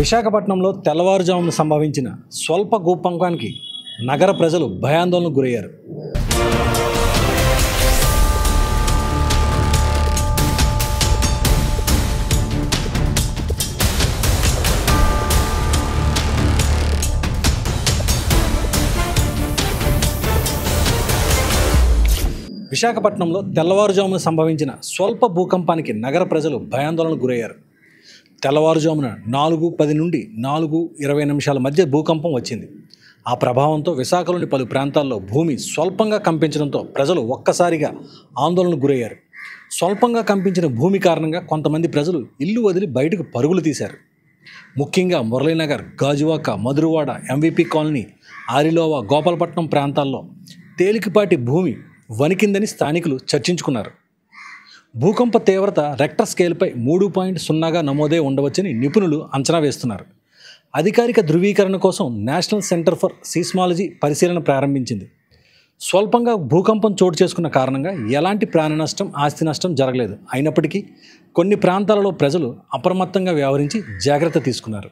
విశాఖపట్నంలో తెల్లవారుజామున సంభవించిన స్వల్ప భూకంపానికి నగర ప్రజలు భయాందోళనకు గురయ్యారు. విశాఖపట్నంలో తెల్లవారుజామున సంభవించిన స్వల్ప భూకంపానికి నగర ప్రజలు భయాందోళనకు గురయ్యారు. తెల్లవారుజామున 4:10 నుండి 4:20 మధ్య భూకంపం వచ్చింది. ఆ ప్రభావంతో విశాఖలోని పలు ప్రాంతాల్లో భూమి స్వల్పంగా కంపించడంతో ప్రజలు ఒక్కసారిగా ఆందోళనకు గురయ్యారు. స్వల్పంగా కంపించిన భూమి కారణంగా కొంతమంది ప్రజలు ఇల్లు వదిలి బయటకు పరుగులు తీశారు. ముఖ్యంగా మురళీనగర్, గాజువాక, మధురవాడ, ఎంవిపి కాలనీ, ఆరిలోవా, గోపాలపట్నం ప్రాంతాల్లో తేలికపాటి భూమి వణికిందని స్థానికులు చర్చించుకున్నారు. భూకంప తీవ్రత రెక్టర్ స్కేల్పై 3.0గా నమోదే ఉండవచ్చని నిపుణులు అంచనా వేస్తున్నారు. అధికారిక ధృవీకరణ కోసం నేషనల్ సెంటర్ ఫర్ సీస్మాలజీ పరిశీలన ప్రారంభించింది. స్వల్పంగా భూకంపం చోటు చేసుకున్న కారణంగా ఎలాంటి ప్రాణ నష్టం, ఆస్తి నష్టం జరగలేదు. అయినప్పటికీ కొన్ని ప్రాంతాలలో ప్రజలు అప్రమత్తంగా వ్యవహరించి జాగ్రత్త తీసుకున్నారు.